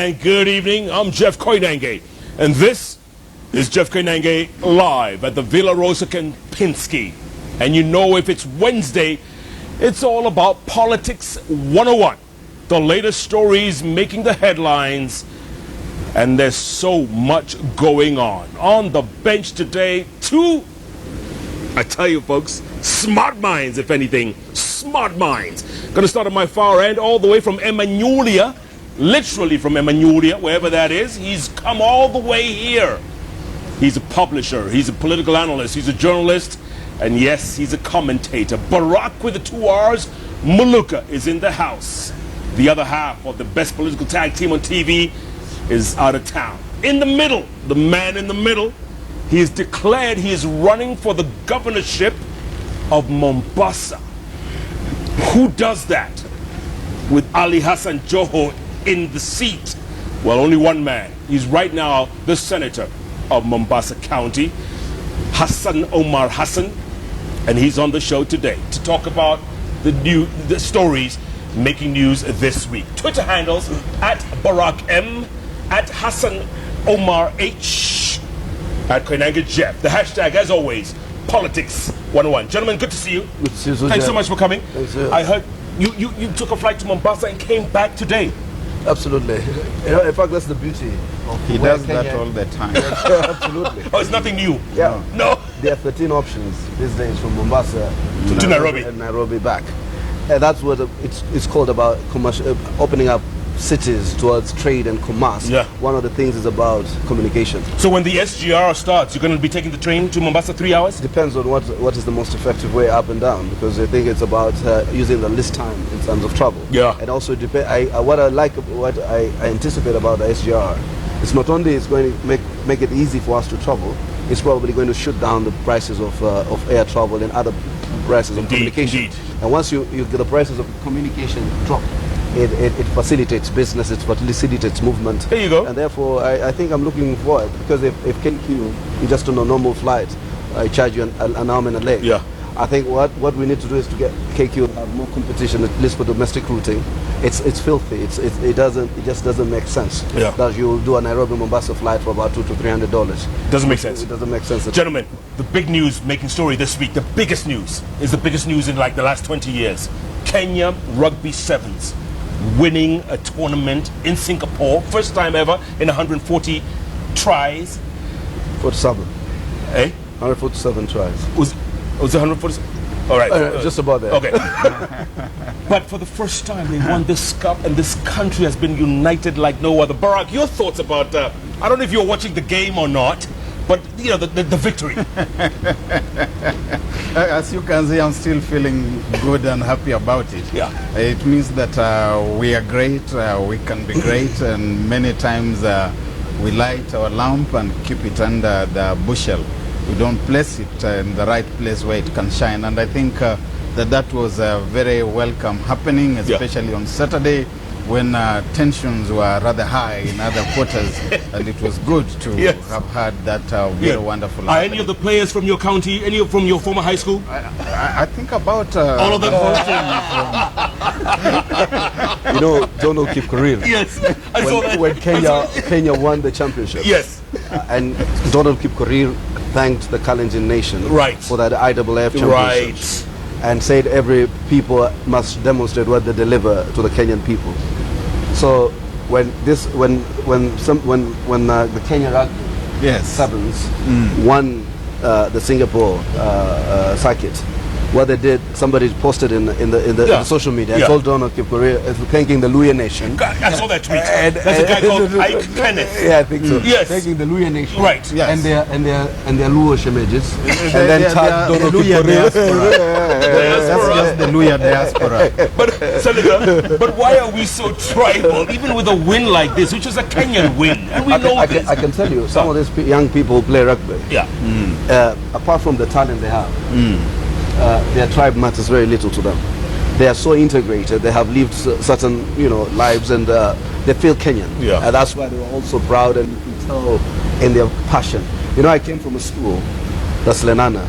and good evening. I'm Jeff Koinange, and this is Jeff Koinange live at the Villa Rosa Kempinski. And you know, if it's Wednesday, it's all about politics 101. The latest stories making the headlines, and there's so much going on. On the bench today, two, I tell you folks, smart minds, if anything, smart minds. Gonna start at my far end, all the way from Emanuelia, literally from Emanuelia, wherever that is. He's come all the way here. He's a publisher, he's a political analyst, he's a journalist, and yes, he's a commentator. Barrack with the 2 R's, Muluka is in the house. The other half of the best political tag team on TV is out of town. In the middle, the man in the middle, he has declared he is running for the governorship of Mombasa. Who does that with Ali Hassan Joho in the seat? Well, only one man. He's right now the senator of Mombasa County, Hassan Omar Hassan, and he's on the show today to talk about the stories making news this week. Twitter handles at Barrack M, at Hassan Omar H, at Koinange Jeff. The hashtag, as always, Politics 101. Gentlemen, good to see you. Good to see you, sir. Thanks so much for coming. Thanks, sir. I heard you took a flight to Mombasa and came back today. Absolutely. You know, in fact, that's the beauty of He does that all the time. Absolutely. Oh, it's nothing new. Yeah. No. There are 13 options these days from Mombasa to Nairobi and Nairobi back. And that's what it's called about commercial, opening up cities towards trade and commerce. Yeah. One of the things is about communication. So when the SGR starts, you're going to be taking the train to Mombasa 3 hours? Depends on what is the most effective way up and down, because I think it's about using the least time in terms of travel. Yeah. And also what I anticipate about the SGR, it's not only it's going to make it easy for us to travel, it's probably going to shoot down the prices of air travel and other prices of communication. Indeed. And once you get the prices of communication drop, it facilitates business, it facilitates movement. There you go. And therefore, I think I'm looking forward, because if KQ, just on a normal flight, I charge you an arm and a leg. Yeah. I think what we need to do is to get KQ to have more competition, at least for domestic routing. It's filthy. It just doesn't make sense. Yeah. That you do a Nairobi Mombasa flight for about $200 to $300. Doesn't make sense. It doesn't make sense. Gentlemen, the big news making story this week, the biggest news, is the biggest news in like the last 20 years. Kenya Rugby Sevens winning a tournament in Singapore, first time ever in 140 tries. 47. Eh? 147 tries. Was it 140? All right. Just about there. Okay. But for the first time, they won this cup, and this country has been united like no other. Barrack, your thoughts about, I don't know if you're watching the game or not, but, you know, the victory. As you can see, I'm still feeling good and happy about it. Yeah. It means that we are great, we can be great, and many times we light our lamp and keep it under the bushel. We don't place it in the right place where it can shine. And I think that was a very welcome happening, especially on Saturday, when tensions were rather high in other quarters, and it was good to have had that very wonderful. Are any of the players from your county, any from your former high school? I think about all of them. You know, Donald Kip career. Yes, I saw that. When Kenya won the championship. Yes. And Donald Kip career thanked the Kalenjin nation for that IAAF championship. Right. And said every people must demonstrate what they deliver to the Kenyan people. So when the Kenya Rugby Sevens won the Singapore circuit, what they did, somebody posted in the social media and told Donald Kip Korea thanking the Luya nation. I saw that tweet. That's a guy called Ike Kenneth. Yeah, I think so. Yes. Thanking the Luya nation. Right. Yes. And their Luo shemages. And then tagged Donald Kip Korea. That's the Luya diaspora. But Senator, but why are we so tribal, even with a win like this, which is a Kenyan win, and we know this? I can tell you, some of these young people who play rugby. Yeah. Apart from the talent they have, their tribe matters very little to them. They are so integrated. They have lived certain, lives, and they feel Kenyan. Yeah. And that's why they were also proud, and you can tell in their passion. I came from a school, that's Lenana,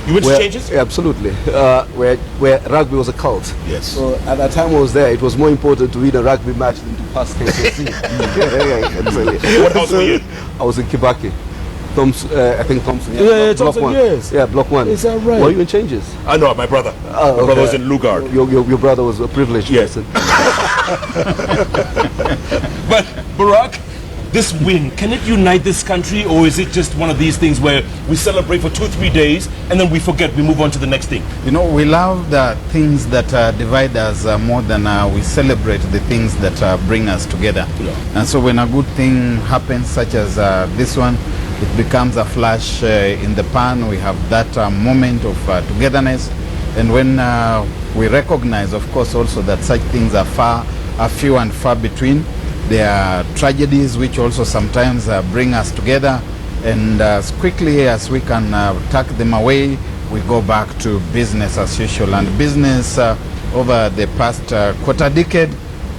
You went to changes? Yeah, absolutely. Where rugby was a cult. Yes. So at that time I was there, it was more important to win a rugby match than to pass KCSE. What house were you in? I was in Kibaki. I think Thompson. Yeah, Block Thompson, 1. yes. Yeah, block 1. Is that right? Were you in changes? I know, my brother. My brother was in Lugard. Your brother was a privileged person. But Barrack, this win, can it unite this country, or is it just one of these things where we celebrate for 2 or 3 days and then we forget, we move on to the next thing? You know, we love the things that divide us more than we celebrate the things that bring us together. Yeah. And so when a good thing happens, such as this one, it becomes a flash in the pan. We have that moment of togetherness. And when we recognize, of course, also that such things are few and far between. There are tragedies which also sometimes bring us together, and as quickly as we can tuck them away, we go back to business as usual. And business over the past quarter decade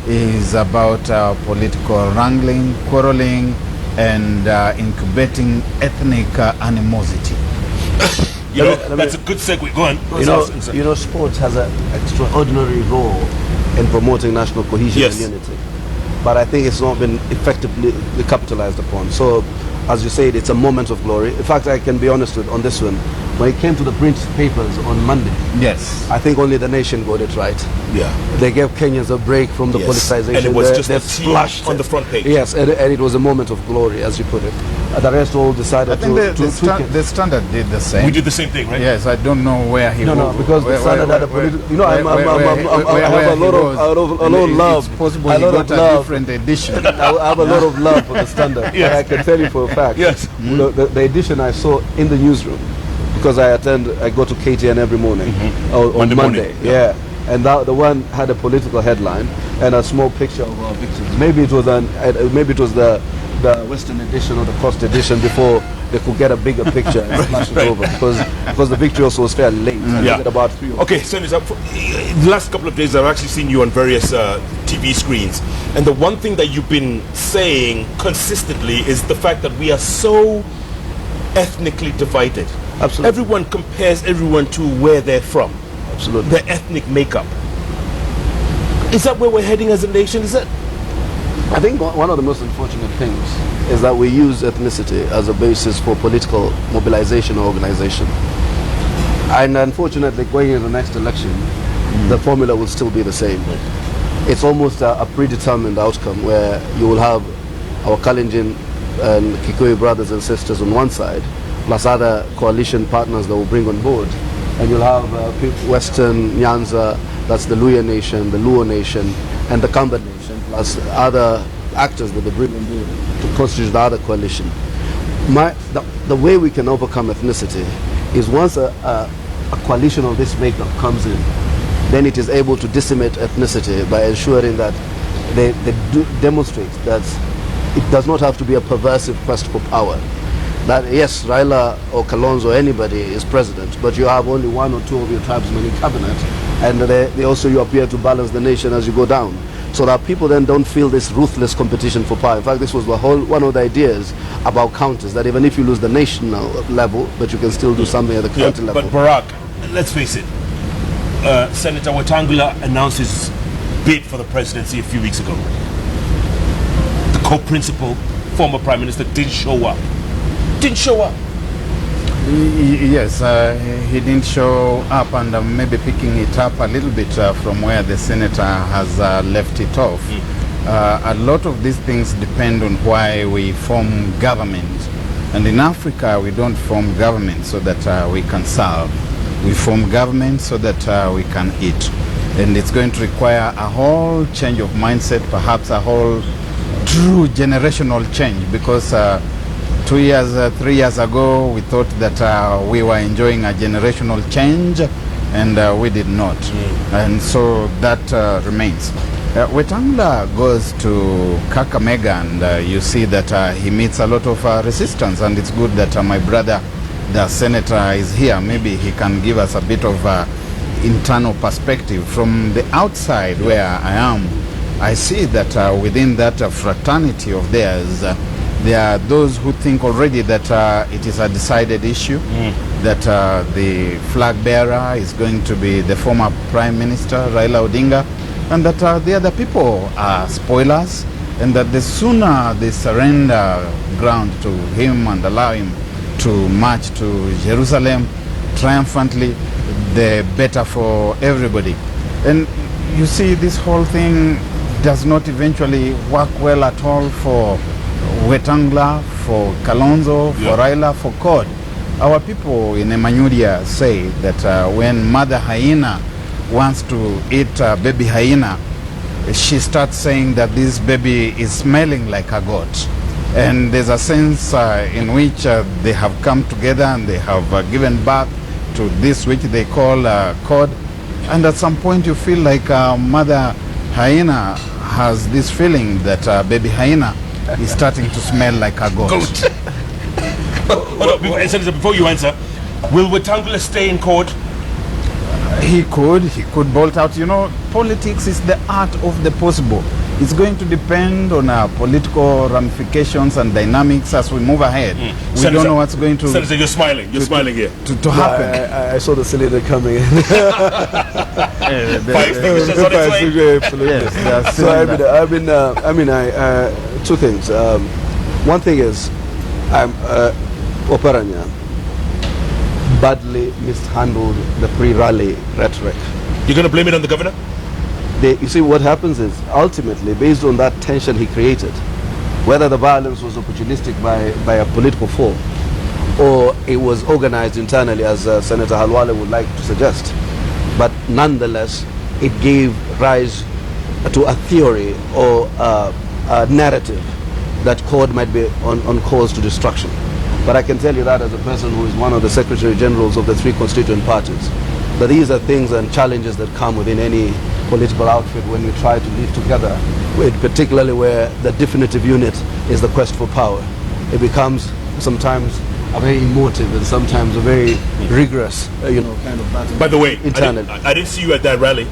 is about political wrangling, quarreling, and incubating ethnic animosity. You know, that's a good segue. Go on. You know, sports has an extraordinary role in promoting national cohesion Yes. and unity. But I think it's not been effectively capitalized upon. So, as you said, it's a moment of glory. In fact, I can be honest on this one. When it came to the print papers on Monday, Yes. I think only the nation got it right. Yeah. They gave Kenyans a break from the Yes. politicization. And it was They- just they a team splashed on it. the front page. Yes, and it was a moment of glory, as you put it. The rest all I decided think to tweak it. the Standard did the same. We did the same thing, right? Yes, I don't know where he No, goes. because the Standard had a political. You know, I have a lot of love. It's possible a he lot got of a love. different edition. I have a lot of love for the Standard. Yes. And I can tell you for a fact. Yes. You know, the edition I saw in the newsroom, because I go to KTN every morning on Monday Monday. morning, Yeah. And the one had a political headline and a small picture of our victims. Maybe it was the Western edition or the Coast edition before they could get a bigger picture and flash it over, because the victory also was fairly late. I think at about 3 o'clock. Okay, Senator, the last couple of days I've actually seen you on various TV screens, and the one thing that you've been saying consistently is the fact that we are so ethnically divided. Absolutely. Everyone compares everyone to where they're from, Absolutely. their ethnic makeup. Is that where we're heading as a nation? Is that? I think one of the most unfortunate things is that we use ethnicity as a basis for political mobilization or organization. And unfortunately, going into the next election, the formula will still be the same. It's almost a predetermined outcome where you will have our Kalenjin and Kikuyu brothers and sisters on one side, plus other coalition partners that will bring on board. And you'll have Western Nyanza, that's the Luya nation, the Luo nation, and the Kamba nation, plus other actors that they bring on board to constitute the other coalition. The way we can overcome ethnicity is once a coalition of this makeup comes in, then it is able to decimate ethnicity by ensuring that they demonstrate that it does not have to be a perversive quest for power. That yes, Raila or Kalonzo or anybody is president, but you have only one or two of your tribesmen in cabinet, and they also you appear to balance the nation as you go down, so that people then don't feel this ruthless competition for power. In fact, this was one of the ideas about counties, that even if you lose the national level, but you can still do something at the county level. But Barrack, let's face it, Senator Wetangula announced his bid for the presidency a few weeks ago. The co-principal, former Prime Minister, didn't show up. Didn't show up. Yes, he didn't show up, and maybe picking it up a little bit from where the senator has left it off. A lot of these things depend on why we form government. And in Africa, we don't form government so that we can serve. We form government so that we can eat. And it's going to require a whole change of mindset, perhaps a whole true generational change, because 2 years, 3 years ago, we thought that we were enjoying a generational change, and we did not. And so that remains. Wetangula goes to Kakamega, and you see that he meets a lot of resistance, and it's good that my brother, the senator, is here. Maybe he can give us a bit of internal perspective. From the outside where I am, I see that within that fraternity of theirs, there are those who think already that it is a decided issue. that the flag bearer is going to be the former Prime Minister, Raila Odinga, and that the other people are spoilers, and that the sooner they surrender ground to him and allow him to march to Jerusalem triumphantly, the better for everybody. And you see, this whole thing does not eventually work well at all for Wetangula, for Kalonzo, for Raila, for CORD. Our people in Emmanuel say that when Mother Hyena wants to eat baby hyena, she starts saying that this baby is smelling like a goat. And there's a sense in which they have come together and they have given birth to this which they call CORD. And at some point you feel like Mother Hyena has this feeling that baby hyena is starting to smell like a goat. Senator, before you answer, will Wetangula stay in court? He could bolt out. You know, politics is the art of the possible. It's going to depend on our political ramifications and dynamics as we move ahead. We Senator, don't know what's going to... Senator, you're smiling. You're smiling here. To happen. I saw the cylinder coming in. Five extinguishers on its way. Yes, so two things. One thing is, Operanya badly mishandled the pre-rally rhetoric. You're going to blame it on the governor? You see, what happens is, ultimately, based on that tension he created, whether the violence was opportunistic by a political foe, or it was organized internally, as Senator Halwale would like to suggest, but nonetheless, it gave rise to a theory or a narrative that CORD might be on course to destruction. But I can tell you that as a person who is one of the Secretary Generals of the three constituent parties, that these are things and challenges that come within any political outfit when we try to live together, particularly where the definitive unit is the quest for power. It becomes sometimes a very emotive and sometimes a very rigorous, kind of battle. By the way, internally. I didn't see you at that rally.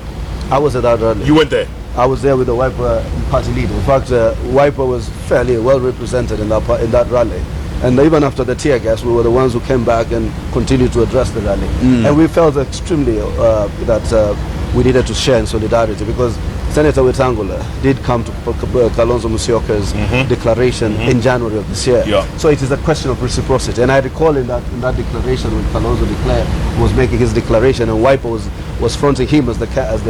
I was at that rally. You went there? I was there with the Wiper party leader. In fact, Wiper was fairly well represented in that rally. And even after the tear gas, we were the ones who came back and continued to address the rally. And we felt extremely that we needed to share in solidarity, because Senator Wetangula did come to Kalonzo Musyoka's declaration in January of this year. So it is a question of reciprocity. And I recall in that declaration, when Kalonzo was making his declaration and Wiper was fronting him as the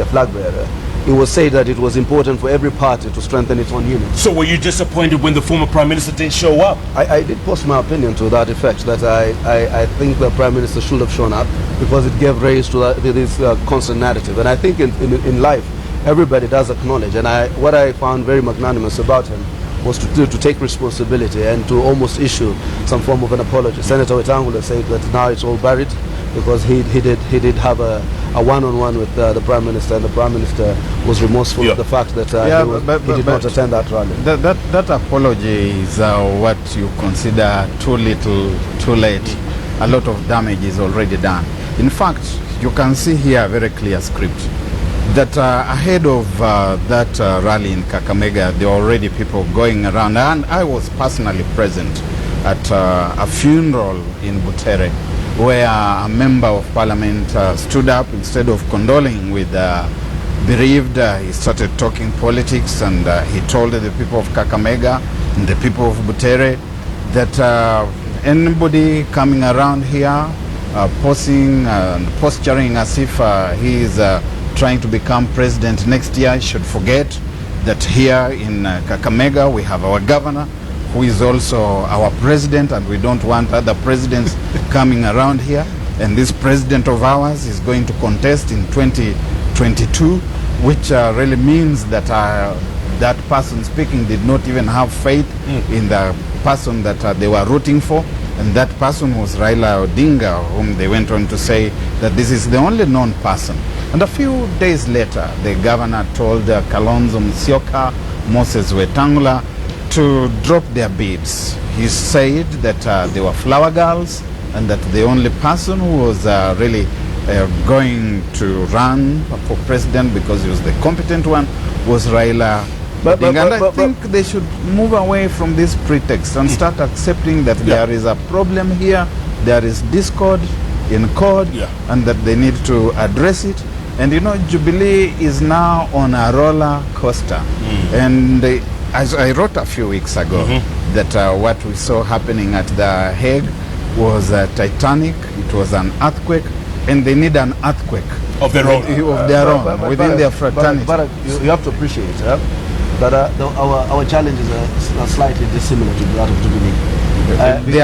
flag bearer, it was said that it was important for every party to strengthen its own unit. So were you disappointed when the former Prime Minister didn't show up? I did post my opinion to that effect, that I think the Prime Minister should have shown up, because it gave rise to this constant narrative. And I think in life, everybody does acknowledge, and what I found very magnanimous about him was to take responsibility and to almost issue some form of an apology. Senator Wetangula said that now it's all buried, because he did have a one-on-one with the Prime Minister, and the Prime Minister was remorseful of the fact that he did not attend that rally. That apology is what you consider too little, too late. A lot of damage is already done. In fact, you can see here a very clear script that ahead of that rally in Kakamega, there were already people going around, and I was personally present at a funeral in Butere, where a member of parliament stood up. Instead of condoling with bereaved, he started talking politics, and he told the people of Kakamega and the people of Butere that anybody coming around here posing and posturing as if he is trying to become president next year should forget that here in Kakamega we have our governor, who is also our president, and we don't want other presidents coming around here. And this president of ours is going to contest in 2022, which really means that that person speaking did not even have faith in the person that they were rooting for. And that person was Raila Odinga, whom they went on to say that this is the only known person. And a few days later, the governor told Kalonzo Musyoka, Moses Wetangula, to drop their bids. He said that they were flower girls, and that the only person who was really going to run for president, because he was the competent one, was Raila Odinga. And I think they should move away from this pretext and start accepting that there is a problem here, there is discord, in code, and that they need to address it. And you know, Jubilee is now on a roller coaster. And as I wrote a few weeks ago, that what we saw happening at The Hague was Titanic. It was an earthquake, and they need an earthquake of their own, within their fraternity. But you have to appreciate that our challenges are slightly dissimilar to that of Jubilee. The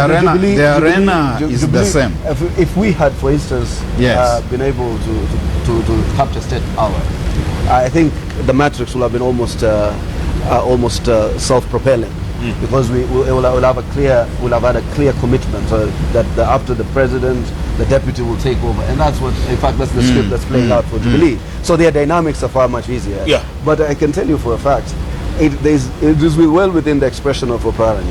arena is the same. If we had, for instance, been able to capture state power, I think the matrix will have been almost self-propelling, because we'll have had a clear commitment that after the president, the deputy will take over, and that's what, in fact, that's the script that's playing out for Jubilee. So their dynamics are far much easier. But I can tell you for a fact, it is well within the expression of Oprah,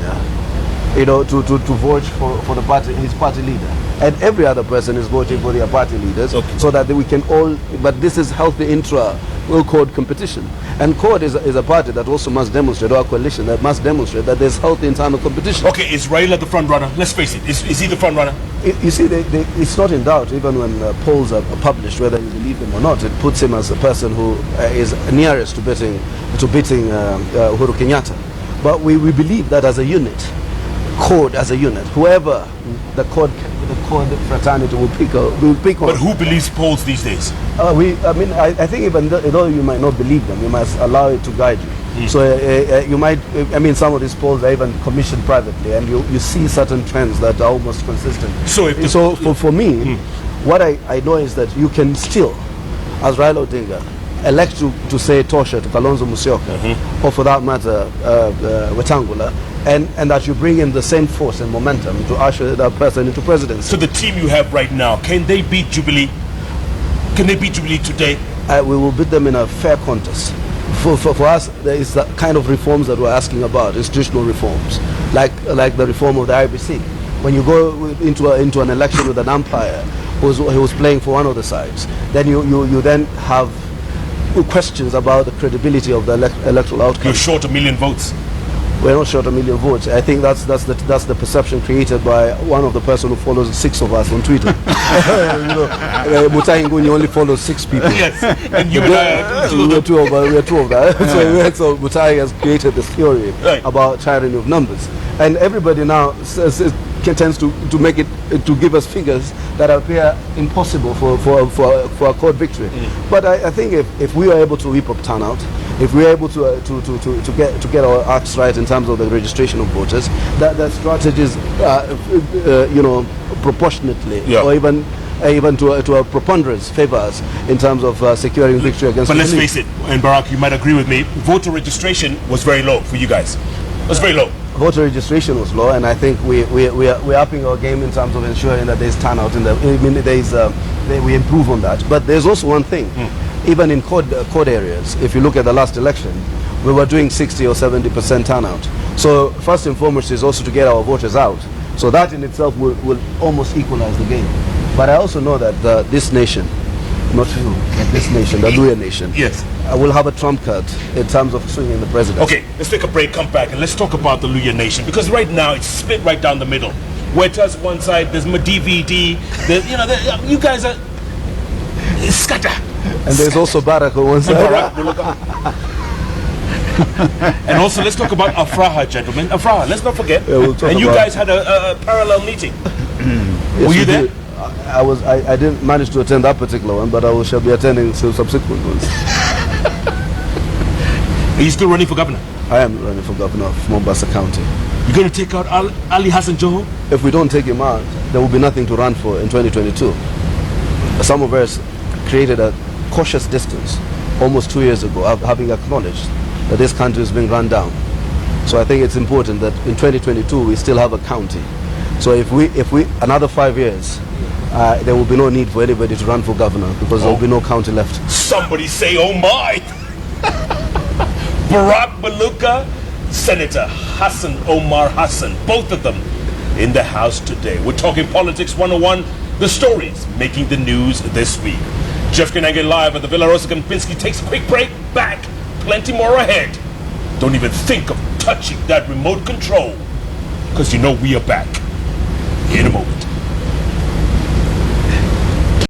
you know, to vote for the party, his party leader, and every other person is voting for their party leaders, so that we can all. But this is healthy code competition, and code is a party that also must demonstrate, or a coalition that must demonstrate that there's healthy internal competition. Okay, is Raila the front runner? Let's face it, is he the front runner? You see, it's not in doubt. Even when polls are published, whether you believe them or not, it puts him as a person who is nearest to beating Uhuru Kenyatta. But we believe that as a unit, code as a unit, whoever the code fraternity will pick on. But who believes polls these days? I think even though you might not believe them, you must allow it to guide you. So you might, some of these polls are even commissioned privately, and you see certain trends that are almost consistent. So for me, what I know is that you can still, as Raila Odinga, elect to say Tosha to Kalonzo Musyoka, or for that matter, Wetangula, and that you bring in the same force and momentum to usher that person into presidency. So the team you have right now, can they beat Jubilee? Can they beat Jubilee today? We will beat them in a fair contest. For us, there is the kind of reforms that we're asking about, institutional reforms, like the reform of the IBC. When you go into an election with an umpire who's playing for one of the sides, then you then have questions about the credibility of the electoral outcome. You're short 1 million votes. We're not short 1 million votes. I think that's the perception created by one of the person who follows 6 of us on Twitter. Mutai Nguni only follows 6 people. Yes, and you and I are 2 of that. So Mutai has created this theory about tyranny of numbers, and everybody now tends to make it to give us figures that appear impossible for a code victory. But I think if we are able to whip up turnout, if we are able to get our acts right in terms of the registration of voters, that strategies, proportionately, or even to a preponderance favor us in terms of securing victory against. But let's face it, and Barrack, you might agree with me, voter registration was very low for you guys. It was very low. Voter registration was low, and I think we're upping our game in terms of ensuring that there's turnout we improve on that. But there's also one thing, even in code areas, if you look at the last election, we were doing 60 or 70% turnout. So first and foremost is also to get our voters out. So that in itself will almost equalize the game. But I also know that this nation, not you, but this nation, the Luya nation, will have a trump card in terms of swinging the president. Okay, let's take a break, come back, and let's talk about the Luya nation, because right now it's split right down the middle. Where to us one side, there's my DVD, you guys are scatter. And there's also Barrack on one side. Barrack Muluka. And also, let's talk about Afraha, gentlemen. Afraha, let's not forget. And you guys had a parallel meeting. Yes, were you there? I didn't manage to attend that particular one, but shall be attending subsequent ones. Are you still running for governor? I am running for governor of Mombasa County. You're going to take out Ali Hassan Joho? If we don't take him out, there will be nothing to run for in 2022. Some of us created a cautious distance almost 2 years ago, having acknowledged that this country is being run down. So I think it's important that in 2022 we still have a county. So if we another 5 years, there will be no need for anybody to run for governor, because there will be no county left. Somebody say, oh my! Barrack Muluka, Senator Hassan Omar Hassan, both of them in the house today. We're talking Politics 101, the stories making the news this week. Jeff Koinange live at the Villa Rosa Kempinski takes a quick break. Back, plenty more ahead. Don't even think of touching that remote control, because you know we are back in a moment.